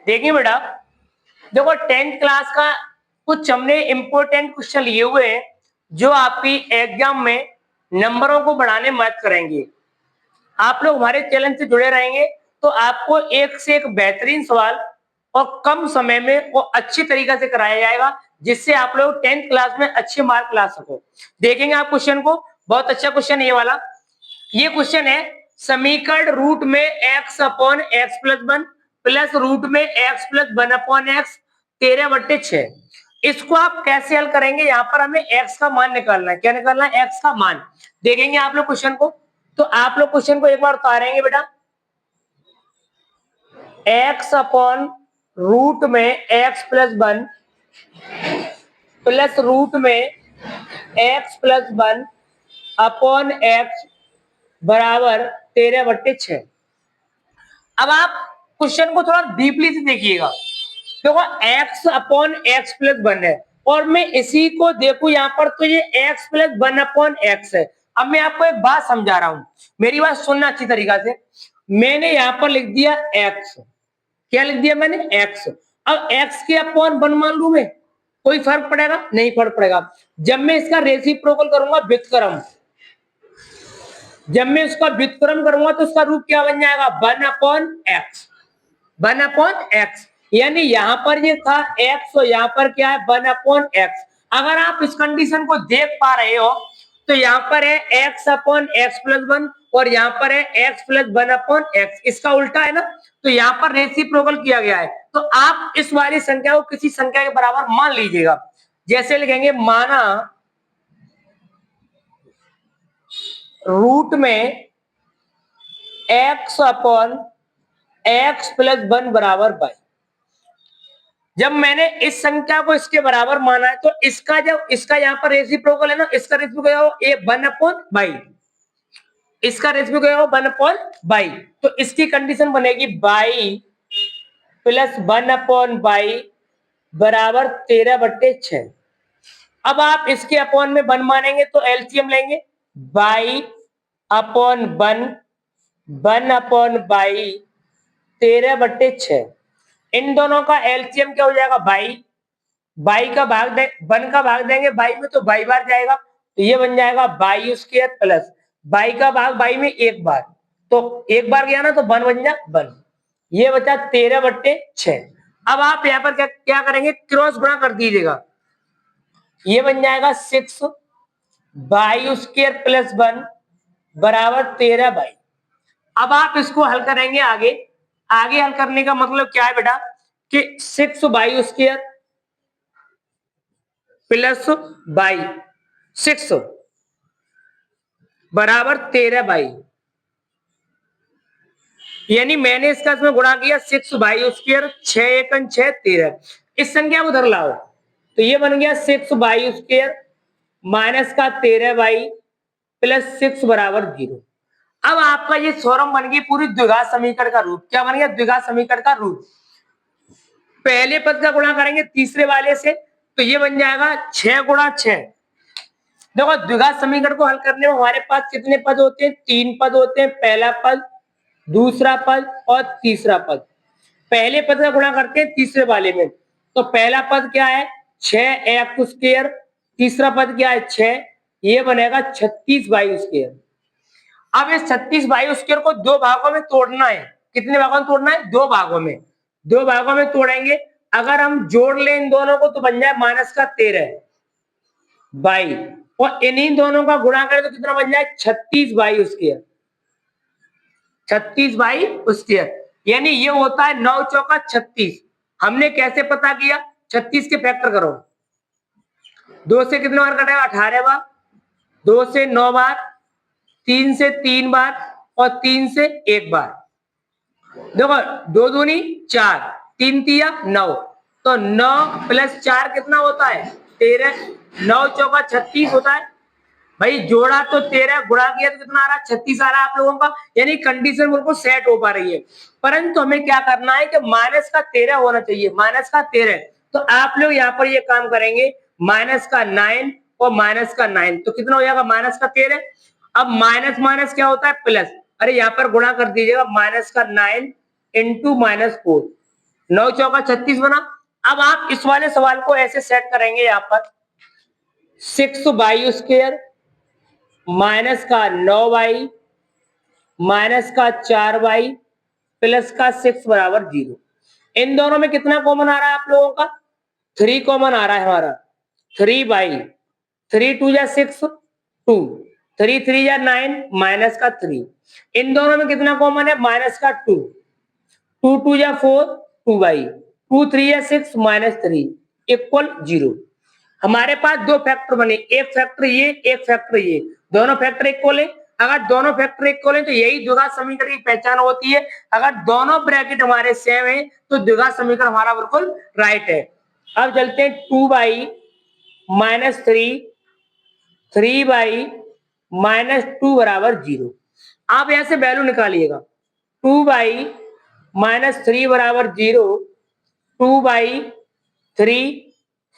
देखिए बेटा, देखो 10th क्लास का कुछ हमने इंपॉर्टेंट क्वेश्चन लिए हुए हैं जो आपकी एग्जाम में नंबरों को बढ़ाने में मदद करेंगे। आप लोग हमारे चैनल से जुड़े रहेंगे तो आपको एक से एक बेहतरीन सवाल और कम समय में और अच्छी तरीके से कराया जाएगा, जिससे आप लोग 10th क्लास में अच्छे मार्क ला सको। देखेंगे आप क्वेश्चन को, बहुत अच्छा क्वेश्चन ये वाला। ये क्वेश्चन है, समीकरण रूट में x upon x plus one plus root में x plus one upon x 13/6। इसको आप कैसे हल करेंगे? यहाँ पर हमें x का मान निकालना है। क्या निकालना है? x का मान। देखेंगे आप लोग क्वेश्चन को, तो आप लोग क्वेश्चन को एक बार उतारेंगे बेटा। x अपॉन रूट में x plus one plus root में x plus one upon x बराबर 13/6। अब आप क्वेश्चन को थोड़ा डीपली से देखिएगा। देखो x upon x plus one है और मैं इसी को देखू यहाँ पर, तो ये x plus one upon x है। अब मैं आपको एक बात समझा रहा हूं, मेरी बात सुनना अच्छी तरीका से। मैंने यहाँ पर लिख दिया x। क्या लिख दिया मैंने? x। अब x के अपॉन वन मान लू मैं, कोई फर्क पड़ेगा? नहीं फर्क पड़ेगा। जब मैं इसका रेसिप्रोकल करूंगा, व्युत्क्रम, जब मैं इसका व्युत्क्रम करूंगा तो उसका रूप क्या बन जाएगा? One upon x. One upon x, यानी यहां पर ये था एक्स और यहां पर क्या है? One upon x. अगर आप इस कंडीशन को देख पा रहे हो तो यहां पर है x upon x plus one और यहां पर है x plus one upon x. इसका उल्टा है ना, तो यहां पर रेसिप्रोकल किया गया है। तो आप इस वाली संख्या को किसी संख्या के बराबर मान लीजिएगा। जैसे लिखेंगे, माना रूट में x upon x plus one बराबर बाई। जब मैंने इस संख्या को इसके बराबर माना है तो इसका, जब इसका यहाँ पर रेसिप्रोकल है ना, इसका reciprocal A one upon by, इसका रेसिप्रोकल वन अपॉन बाई। तो इसकी कंडीशन बनेगी by plus one upon by बराबर 13/6। अब आप इसके अपॉन में वन मानेंगे तो एलसीएम लेंगे, by upon one, one upon by 13/6। इन दोनों का एलसीएम क्या हो जाएगा? बाई। बाई का भाग दे, वन का भाग देंगे बाई में तो बाई बार जाएगा, तो ये बन जाएगा बाई स्क्वायर प्लस बाई का भाग बाई में एक बार, तो एक बार गया ना तो वन बन जा वन। ये बचा 13/6। अब आप यहाँ पर क्या क्या करेंगे? क्रॉस गुणा कर दीजिएगा। ये बन जाएगा 6 बाई स्क्वायर प्लस वन बराबर 13 बाई। अब आप इसको हल करेंगे आगे। आगे हल करने का मतलब क्या है बेटा? कि 6 बाई स्क्वायर प्लस बाई 6 बराबर 13 बाई, यानी मैंने इसका इसमें गुणा किया 6 बाई स्क्वायर, 6 एकन 6 13। इस संख्या को उधर लाओ तो ये बन गया 6 बाई स्क्वायर माइनस का 13 बाई प्लस 6 बराबर 0। अब आपका ये फॉर्म बन गई पूरी द्विघात समीकरण का रूप। क्या बन गया? द्विघात समीकरण का रूप। पहले पद का गुणा करेंगे तीसरे वाले से तो ये बन जाएगा 6 गुणा 6। देखो द्विघात समीकरण को हल करने में हमारे पास कितने पद होते हैं? 3 पद होते हैं। पहला पद, दूसरा पद और तीसरा पद। पहले पद का गुणा करते हैं तीसरे वाले में, तो पहला पद क्या है? 6 एक्स स्क्वायर, तीसरा पद क्या है? 6, ये बनेगा 36 वाई स्क्वायर। अब इस 36 वाई स्क्वायर को दो भागों में तोड़ना है। कितने भागों में तोड़ना है? दो भागों में। दो भागों में तोड़ेंगे, अगर हम जोड़ लें इन दोनों को तो बन जाए माइनस का 13 बाई, और इन्हीं दोनों का गुणा करें तो कितना बन जाए? 36 बाई स्क्वायर। 36 बाई स्क्वायर, यानी ये होता है 9 चौका 36। हमने कैसे पता किया? 36 के फैक्टर करो, 2 से कितने बार कटेगा? 18 बार, 2 से 9 बार, 3 से 3 बार और 3 से 1 बार। देखो 2 दूनी 4, 3 तिया 9, तो 9 प्लस 4 कितना होता है? 13। 9 चौका 36 होता है भाई। जोड़ा तो 13, गुणा किया तो कितना आ रहा है? 36 आ रहा है आप लोगों का। यानी कंडीशन बिल्कुल सेट हो पा रही है। परंतु हमें क्या करना है कि माइनस का 13 होना चाहिए, माइनस का 13। तो आप लोग यहाँ पर ये काम करेंगे, माइनस का 9 और माइनस का 9, तो कितना हो जाएगा? माइनस का 13। अब माइनस माइनस क्या होता है? प्लस। अरे यहाँ पर गुणा कर दीजिएगा, माइनस का 9 इंटू माइनस 4, 9 चौका 36 बना। अब आप इस वाले सवाल को ऐसे सेट करेंगे यहाँ पर 6y स्क्वायर माइनस का 9y माइनस का 4y प्लस का 6 बराबर 0। इन दोनों में कितना कॉमन आ रहा है आप लोगों का? 3 कॉमन आ रहा है हमारा। 3y 3 2 जा 6 2 3 3 जा 9 माइनस का 3। इन दोनों में कितना कॉमन है? माइनस का 2 2 2 जा 4 2y 2 3 या 6 माइनस 3 इक्वल 0। हमारे पास दो फैक्टर बने, एक फैक्टर ये एक फैक्टर ये, दोनों फैक्टर इक्वल है। अगर दोनों फैक्टर इक्वल है तो यही द्विघात समीकरण की पहचान होती है। अगर दोनों ब्रैकेट हमारे सेम है तो द्विघात समीकरण हमारा बिल्कुल राइट है। अब चलते हैं 2y माइनस 3y माइनस 2 बराबर 0। आप यहां से वैल्यू निकालिएगा 2y माइनस 3 बराबर 0, 2/3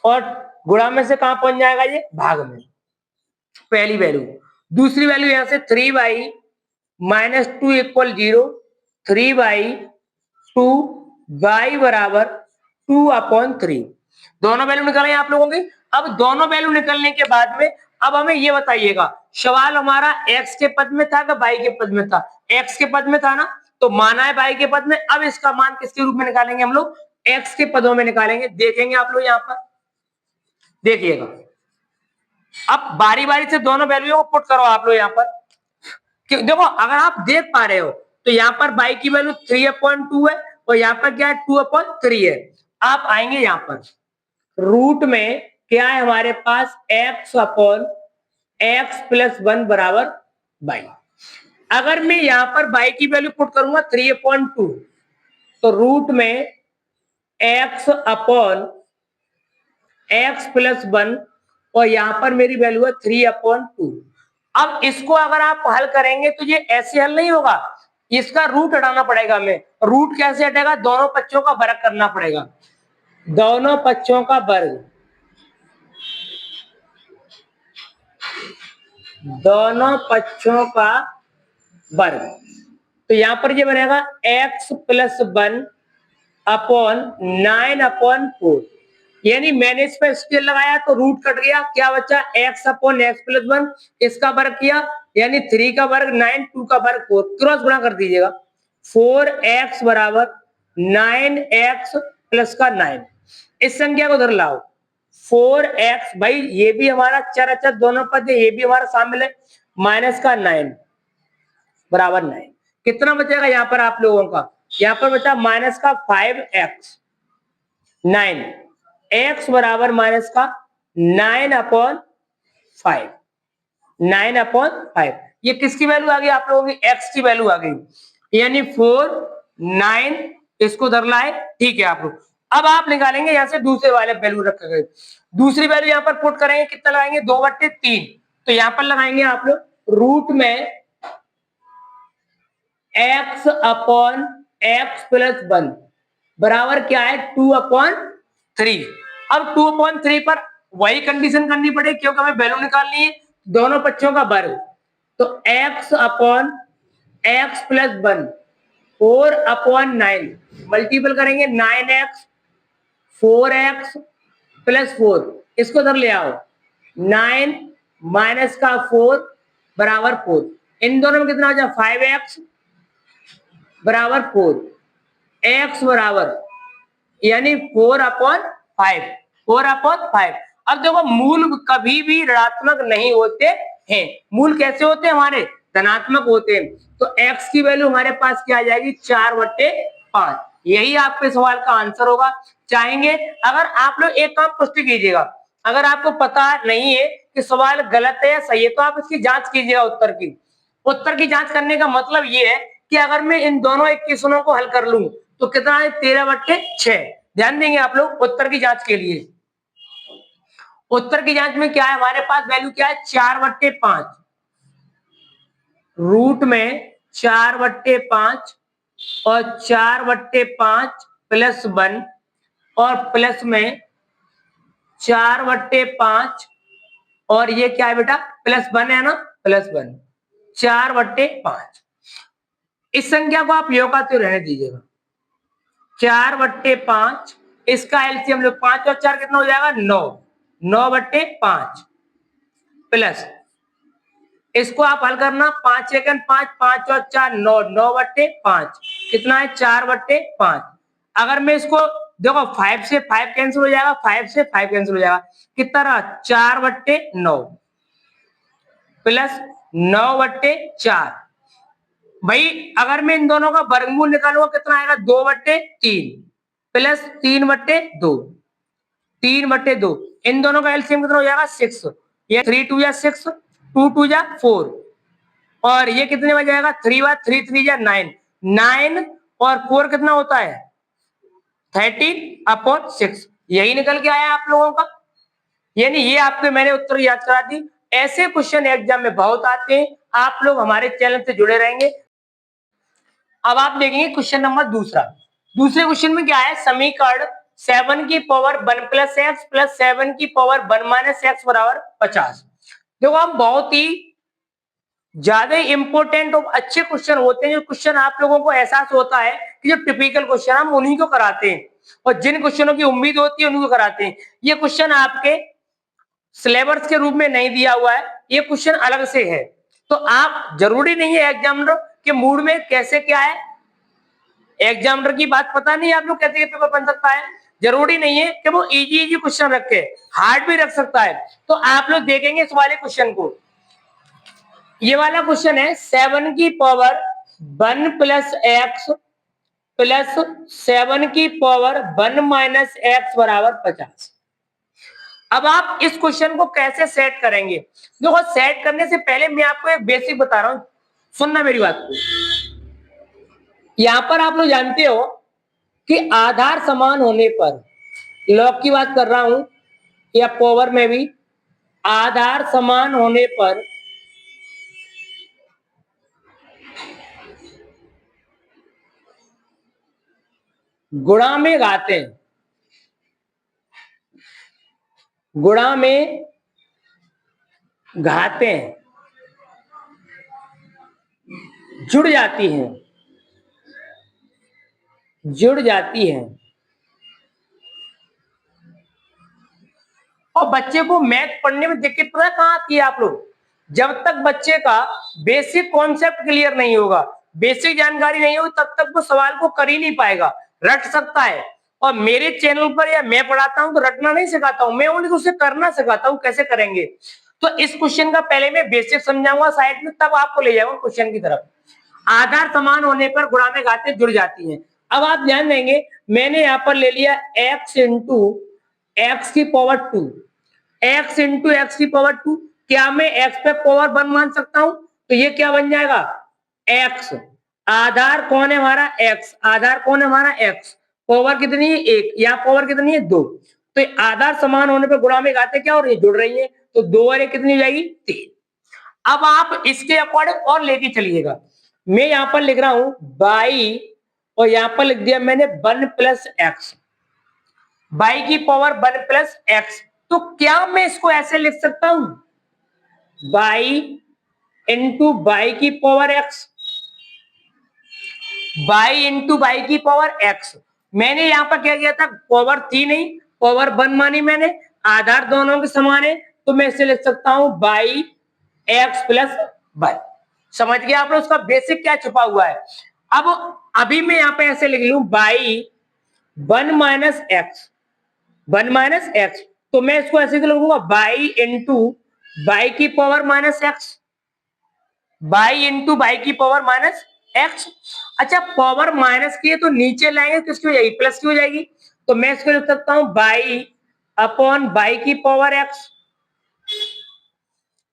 और गुणा में से कहां पहुंच जाएगा? ये भाग में, पहली वैल्यू। दूसरी वैल्यू यहां से 3y माइनस 2 इक्वल 0, 3/2 y बराबर 2/3। दोनों वैल्यू निकाले आप लोगों के। अब दोनों वैल्यू निकलने के बाद में अब हमें ये बताइएगा, सवाल हमारा x के पद में था कि y के पद में था? x के पद में था ना, तो माना है y के पद में। अब इसका मान किसके रूप में निकालेंगे हम लोग? x के पदों में निकालेंगे। देखेंगे आप लोग यहाँ पर, देखिएगा। अब बारी बारी से दोनों वैल्यू को पुट करो आप लोग यहाँ पर। देखो अगर आप देख पा रहे हो तो यहाँ पर y की वैल्यू 3/2 है और यहाँ पर क्या है? 2/3 है। आप आएंगे यहाँ पर रूट में, क्या है हमारे पास? x प्लस 1 बराबर y। अगर मैं यहाँ पर y की वैल्यू पुट करूंगा 3/2 तो रूट में x प्लस 1 और यहाँ पर मेरी वैल्यू है 3/2। अब इसको अगर आप हल करेंगे तो ये ऐसे हल नहीं होगा, इसका रूट हटाना पड़ेगा हमें। रूट कैसे हटेगा? दोनों पक्षों का वर्ग करना पड़ेगा। दोनों पक्षों का वर्ग, दोनों पक्षों का वर्ग। तो यहां पर ये बनेगा x प्लस 1 अपॉन 9/4। यानी मैंने इस पर स्केल लगाया तो रूट कट गया, क्या बचा? x अपॉन x प्लस 1, इसका वर्ग किया यानी 3 का वर्ग 9, 2 का वर्ग 4, क्रॉस गुणा कर दीजिएगा। 4x बराबर 9x प्लस का 9। इस संख्या को उधर लाओ 4x, भाई ये भी हमारा चर अचर दोनों पद है, ये भी हमारा शामिल है, माइनस का 9 बराबर 9। कितना बचेगा यहाँ पर आप लोगों का? यहाँ पर बचा माइनस का 5x 9, x बराबर माइनस का 9/5, 9/5। ये किसकी वैल्यू आ गई आप लोगों की? x की वैल्यू आ गई, यानी 4 9 इसको धर लाए। ठीक है आप लोग। अब आप निकालेंगे यहाँ से दूसरे वाले वैल्यू रखे गए, दूसरी वैल्यू यहाँ पर पुट करेंगे, कितना लगाएंगे? 2/3। तो यहाँ पर लगाएंगे आप लोग रूट में x अपॉन x प्लस 1 बराबर क्या है? 2/3। अब 2/3 पर वही कंडीशन करनी पड़ेगी क्योंकि हमें वैल्यू निकालनी है, दोनों पक्षों का वर्ग। तो x upon x plus 1 4/9 multiple करेंगे 9x 4x प्लस 4, इसको उधर ले आओ 9 माइनस का 4 बराबर 4। इन दोनों में कितना हो जाए? 5x बराबर 4, x बराबर यानी 4/5, 4/5। अब देखो मूल कभी भी ऋणात्मक नहीं होते हैं, मूल कैसे होते हैं? हमारे धनात्मक होते हैं। तो x की वैल्यू हमारे पास क्या आ जाएगी? 4/5। यही आपके सवाल का आंसर होगा। चाहेंगे अगर आप लोग एक काम पुष्टि कीजिएगा, अगर आपको पता नहीं है कि सवाल गलत है या सही है तो आप इसकी जांच कीजिएगा। उत्तर की जांच करने का मतलब ये है कि अगर मैं इन दोनों इक्वेशनों को हल कर लूं तो कितना है? 13/6। ध्यान देंगे आप लोग उत्तर की जांच के लिए। उत्तर की जांच में क्या है हमारे पास? वैल्यू क्या है? 4/5। रूट में 4/5 और 4/5 प्लस 1 और प्लस में 4/5 और ये क्या है बेटा? प्लस 1 है ना, प्लस 1 4/5। इस संख्या को आप योग का तो रहने दीजिएगा। 4/5, इसका एलसीएम लो, 5 और 4 कितना हो जाएगा 9, 9/5 प्लस इसको आप हल करना, 5 सेकंड 5, 5 और 4 9, 9/5 कितना है 4/5। अगर मैं इसको देखो 5 से 5 कैंसिल हो जाएगा, 5 से 5 कैंसिल हो जाएगा, कितना रहा 4/9 प्लस 9/4। भाई अगर मैं इन दोनों का वर्गमूल निकालूंगा कितना आएगा 2/3 प्लस 3/2, 3/2 इन दोनों का एलसीएम कितना हो जाएगा 6, ये 3 2 या 6, 2 2 या 4 और ये कितने में जाएगा 3 या 9, 9 और 4 कितना होता है 13/6। यही निकल के आया आप लोगों का, यानी ये आपके मैंने उत्तर याद करा दी। ऐसे क्वेश्चन एग्जाम में बहुत आते हैं, आप लोग हमारे चैनल से जुड़े रहेंगे। अब आप देखेंगे क्वेश्चन नंबर दूसरा। दूसरे क्वेश्चन में क्या है, समीकरण 7 की पावर 1 प्लस एक्स प्लस 7 की पावर 1 माइनस एक्स बराबर 50। देखो हम बहुत ही ज्यादा इंपॉर्टेंट और अच्छे क्वेश्चन होते हैं, जो क्वेश्चन आप लोगों को एहसास होता है कि जो टिपिकल क्वेश्चन हम उन्हीं को कराते हैं और जिन क्वेश्चनों की उम्मीद होती है उन्हीं को कराते हैं। ये क्वेश्चन आपके सिलेबस के रूप में नहीं दिया हुआ है, ये क्वेश्चन अलग से है, तो आप जरूरी नहीं है एग्जामिनर के मूड में कैसे क्या है, एग्जामिनर की बात पता नहीं आप लोग कैसे पेपर बन सकता है, जरूरी नहीं है कि वो इजी इजी क्वेश्चन रखे, हार्ड भी रख सकता है। तो आप लोग देखेंगे इस वाले क्वेश्चन को, ये वाला क्वेश्चन है 7 की पावर 1 प्लस एक्स प्लस 7 की पावर 1 माइनस एक्स बराबर 50। अब आप इस क्वेश्चन को कैसे सेट करेंगे, देखो सेट करने से पहले मैं आपको एक बेसिक बता रहा हूं, सुनना मेरी बात को। यहां पर आप लोग जानते हो कि आधार समान होने पर, लॉग की बात कर रहा हूं या पावर में भी, आधार समान होने पर गुणा में घाते हैं, गुणा में घाते हैं जुड़ जाती हैं, जुड़ जाती हैं। और बच्चे को मैथ पढ़ने में दिक्कत पता है कहां आती है आप लोग, जब तक बच्चे का बेसिक कॉन्सेप्ट क्लियर नहीं होगा, बेसिक जानकारी नहीं होगी, तब तक वो सवाल को कर ही नहीं पाएगा। रट सकता है, और मेरे चैनल पर या मैं पढ़ाता हूं तो रटना नहीं सिखाता हूं, मैं ओनली उसे करना सिखाता हूं, कैसे करेंगे। तो इस क्वेश्चन का पहले मैं बेसिक समझाऊंगा साइड में, तब आपको ले जाऊंगा क्वेश्चन की तरफ। आधार समान होने पर गुणा में घातें जुड़ जाती हैं। अब आप ध्यान देंगे, मैंने यहां पर ले लिया x इंटू एक्स की पावर 2, x इंटू एक्स की पावर 2, क्या मैं x पे पावर 1 मान सकता हूं, तो ये क्या बन जाएगा x, आधार कौन है हमारा x, आधार कौन है हमारा x, पावर कितनी है 1, यहाँ पावर कितनी है 2, तो आधार समान होने पर गुणा में घातें क्या हो रही है जुड़ रही है, तो 2 और 1 कितनी हो जाएगी 3। अब आप इसके अकॉर्डिंग और लेके चलिएगा, मैं यहां पर लिख रहा हूं बाई, और यहां पर लिख दिया मैंने 1 प्लस एक्स, बाई की पावर 1 प्लस एक्स, तो क्या मैं इसको ऐसे लिख सकता हूं बाई इंटू बाई की power x, by into by की पावर एक्स। मैंने यहां पर क्या किया था, पावर थी नहीं, पावर 1 मानी मैंने, आधार दोनों के समान है, तो मैं इसे लिख सकता हूं बाई एक्स प्लस बाई। समझ गया आप लोग उसका बेसिक क्या छुपा हुआ है। अब अभी मैं यहां पे ऐसे लिख लूं by 1 minus x, 1 minus x, तो मैं इसको ऐसे लिखूंगा बाई इंटू बाई की power minus x, by into by की पावर माइनस एक्स। अच्छा पावर माइनस की है तो नीचे लाएंगे किसकी हो जाएगी प्लस की हो जाएगी, तो मैं इसको लिख सकता हूं बाई अपॉन बाई की पावर एक्स।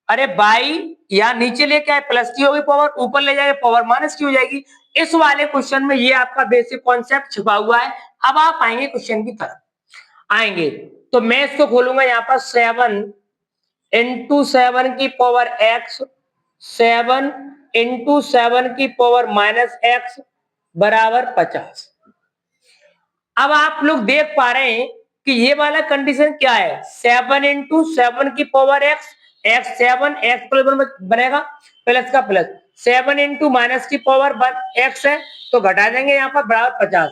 अरे बाई यहाँ नीचे लेके आए प्लस की होगी पावर, ऊपर ले जाएंगे पावर माइनस की हो जाएगी। इस वाले क्वेश्चन में ये आपका बेसिक कॉन्सेप्ट छिपा हुआ है। अब आप आएंगे क्वेश्चन की तरफ आएंगे, तो मैं इसको खोलूंगा यहाँ पर 7 इंटू 7 की पावर एक्स, 7 इंटू 7 की पावर माइनस एक्स बराबर 50। अब आप लोग देख पा रहे हैं कि ये वाला कंडीशन क्या है, 7 इंटू 7 की power x, x 7 x plus बनेगा, प्लस का प्लस 7 इंटू माइनस की पावर 1 एक्स है, तो घटा देंगे यहाँ पर बराबर 50।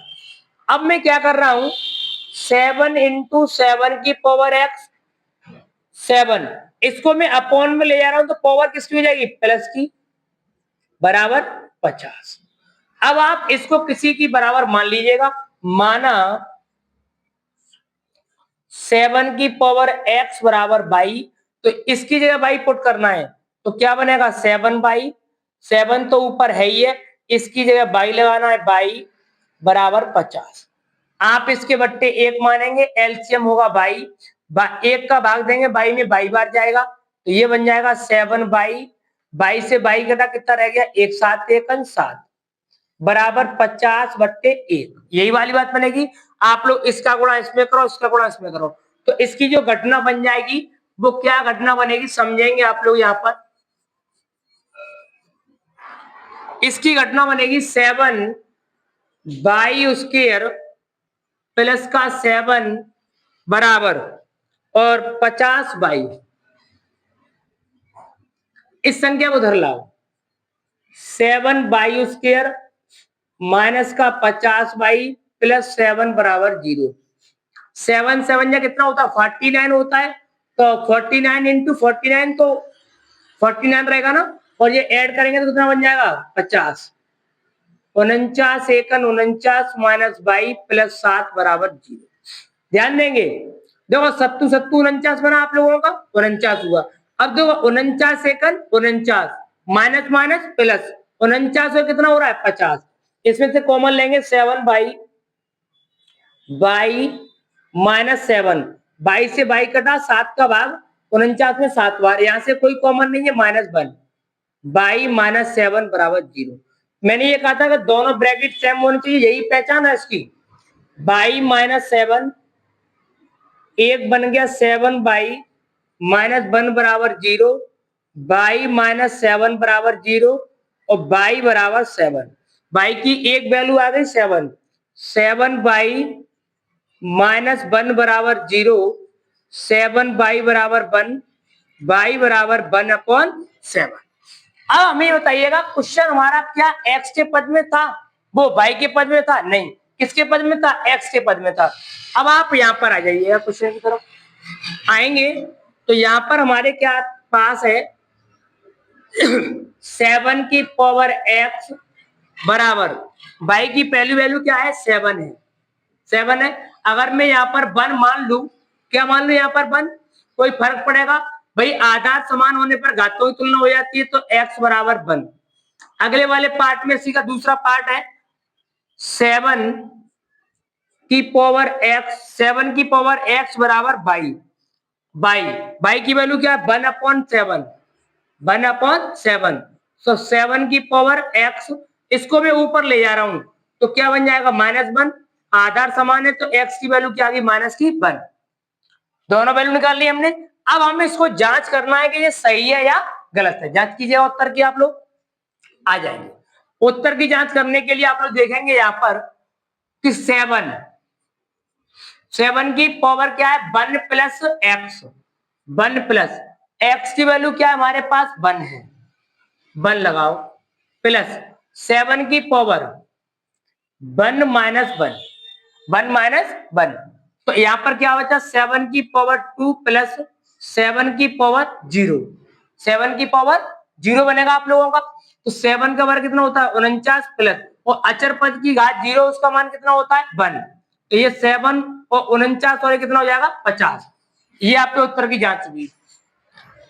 अब मैं क्या कर रहा हूं, 7 इंटू 7 की पावर एक्स 7, इसको मैं अपॉन में ले जा रहा हूं तो पावर किसकी हो जाएगी, प्लस की, बराबर 50। अब आप इसको किसी की बराबर मान लीजिएगा, माना 7 की पावर x बराबर बाई, तो इसकी जगह बाई पुट करना है तो क्या बनेगा 7/7 तो ऊपर है ही है, इसकी जगह बाई लगाना है, बाई बराबर 50। आप इसके बट्टे 1 मानेंगे, एलसीएम होगा बाई, 1 का भाग देंगे बाई में, बाई बार जाएगा तो ये बन जाएगा 7/बाई से बाई घटा कितना रह गया 1 7 1 7 बराबर 50/1। यही वाली बात बनेगी। आप लोग इसका गुणा इसमें करो, इसका गुणा इसमें करो, तो इसकी जो घटना बन जाएगी वो क्या घटना बनेगी समझेंगे आप लोग। यहां पर इसकी घटना बनेगी 7/स्क्वायर प्लस का 7 बराबर और 50/, इस संख्या को उधर लाओ, 7/स्क्वायर माइनस का 50/, प्लस 7 बराबर 0। 7 7 या कितना होता है 49 होता है, तो 49 इंटू 49 तो 49 रहेगा ना, और ये ऐड करेंगे तो कितना बन जाएगा 50। 49 एकन 49 माइनस 22 प्लस 7 बराबर 0। ध्यान देंगे, देखो 7 7 49 बना आप लोगों का, 49 हुआ। अब देखो 49 एकन 49 माइनस माइनस प्लस 49 और कितना हो रहा है 50, इसमें से कॉमन लेंगे 7/, बाई माइनस 7, 22 से 22 कटा, 7 का भाग 49 में 7 बार, यहां से कोई कॉमन नहीं है, -1, बाई माइनस 7 बराबर 0। मैंने ये कहा था कि दोनों ब्रैकेट सेम होनी चाहिए, यही पहचान है इसकी। बाई माइनस 7, एक बन गया 7/, -1 बराबर 0, बाई माइनस 7 बराबर 0 और बाई बराबर 7। बाई की एक वैल्यू आ गई 7, 7/, -1 बराबर 0, 7/, बराबर 1, बाई बराबर 1/7। अब हमें बताइएगा क्वेश्चन हमारा क्या x के पद में था, वो y के पद में था, नहीं, किसके पद में था, x के पद में था। अब आप यहां पर आ जाइएगा, क्वेश्चन की तरफ आएंगे तो यहां पर हमारे क्या पास है 7 की पावर x बराबर y की पहली वैल्यू क्या है 7 है, 7 है। अगर मैं यहाँ पर 1 मान लू, क्या मान लू यहाँ पर 1, कोई फर्क पड़ेगा भाई, आधार समान होने पर घातों की तुलना हो जाती है, तो x बराबर 1। अगले वाले पार्ट में इसी का दूसरा पार्ट है 7 की पावर x बराबर बाई, बाई की वैल्यू क्या है 1/7, 1/7। तो 7 की पावर x, इसको मैं ऊपर ले जा रहा हूं तो क्या बन जाएगा -1, आधार समान है तो x की वैल्यू क्या आ गई -1। दोनों वैल्यू निकाल ली हमने। अब हमें इसको जांच करना है कि ये सही है या गलत है। जांच कीजिए उत्तर की, आप लोग आ जाएंगे। उत्तर की जांच करने के लिए आप लोग देखेंगे यहाँ पर कि 7 की पावर क्या है 1 प्लस एक्स, 1 प्लस एक्स की वैल्यू क्या है हमारे पास 1 है, 1 लगाओ, प्लस 7 की पावर 1 माइनस 1, 1 माइनस 1, तो यहां पर क्या बचा 7 की पावर 2 प्लस 7 की पावर 0, 7 की पावर 0 बनेगा आप लोगों का। तो 7 का वर्ग कितना होता है 49 प्लस, और अचर पद की घात 0 उसका मान कितना होता है 1, तो ये 7 और 49 और कितना हो जाएगा 50। ये आपके उत्तर की जांच हुई।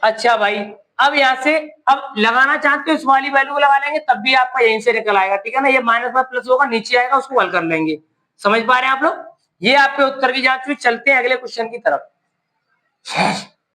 अच्छा भाई, अब यहाँ से अब लगाना चाहते हो इस वाली वैल्यू को लगा लेंगे, तब भी आपका यहीं से निकल आएगा, ठीक है ना। ये माइनस में प्लस होगा, नीचे आएगा, उसको हल कर लेंगे। समझ पा रहे हैं आप लोग। ये आपके उत्तर की जांच हुई। चलते हैं अगले क्वेश्चन की तरफ।